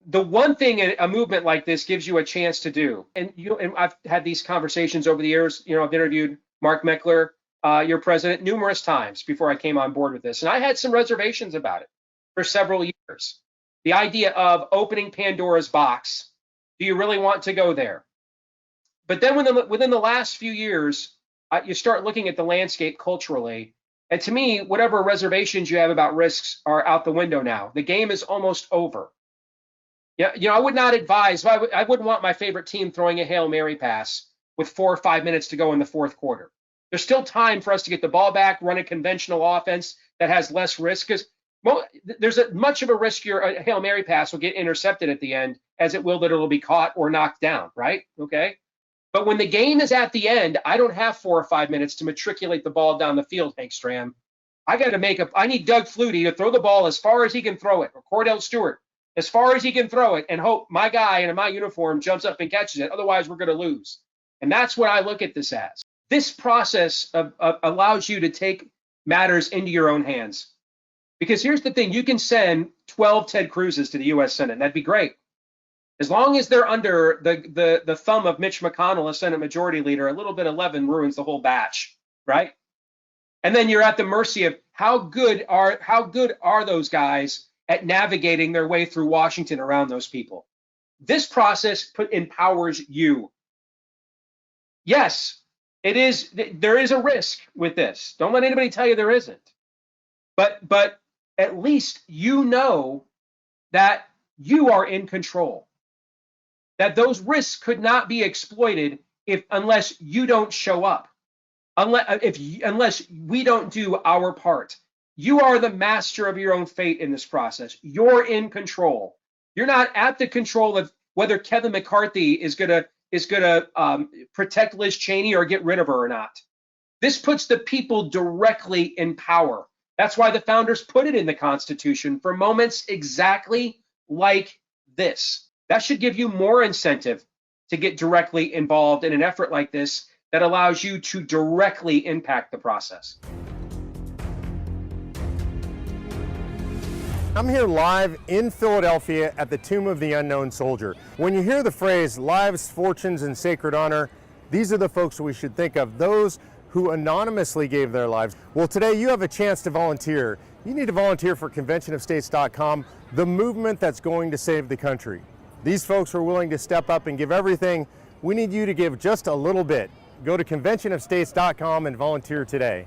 The one thing a movement like this gives you a chance to do, and I've had these conversations over the years. I've interviewed Mark Meckler, your president, numerous times before I came on board with this, and I had some reservations about it for several years. The idea of opening Pandora's box. Do you really want to go there? But then within the last few years, you start looking at the landscape culturally. And to me, whatever reservations you have about risks are out the window now. The game is almost over. Yeah, I would not advise. I wouldn't want my favorite team throwing a Hail Mary pass with 4 or 5 minutes to go in the fourth quarter. There's still time for us to get the ball back, run a conventional offense that has less risk, because there's much of a risk a Hail Mary pass will get intercepted at the end as it will that it'll be caught or knocked down, right? Okay. But when the game is at the end, I don't have 4 or 5 minutes to matriculate the ball down the field, Hank Stram. I need Doug Flutie to throw the ball as far as he can throw it, or Cordell Stewart, as far as he can throw it, and hope my guy in my uniform jumps up and catches it. Otherwise, we're going to lose. And that's what I look at this as. This process allows you to take matters into your own hands. Because here's the thing, you can send 12 Ted Cruzes to the U.S. Senate, and that'd be great. As long as they're under the thumb of Mitch McConnell, a Senate Majority Leader, a little bit of leaven ruins the whole batch, right? And then you're at the mercy of how good are those guys at navigating their way through Washington around those people. This process empowers you. Yes, there is a risk with this. Don't let anybody tell you there isn't. But at least you know that you are in control. That those risks could not be exploited unless you don't show up, unless we don't do our part. You are the master of your own fate in this process. You're in control. You're not at the control of whether Kevin McCarthy is gonna protect Liz Cheney or get rid of her or not. This puts the people directly in power. That's why the founders put it in the Constitution for moments exactly like this. That should give you more incentive to get directly involved in an effort like this that allows you to directly impact the process. I'm here live in Philadelphia at the Tomb of the Unknown Soldier. When you hear the phrase lives, fortunes, and sacred honor, these are the folks we should think of, those who anonymously gave their lives. Well, today you have a chance to volunteer. You need to volunteer for conventionofstates.com, the movement that's going to save the country. These folks are willing to step up and give everything. We need you to give just a little bit. Go to conventionofstates.com and volunteer today.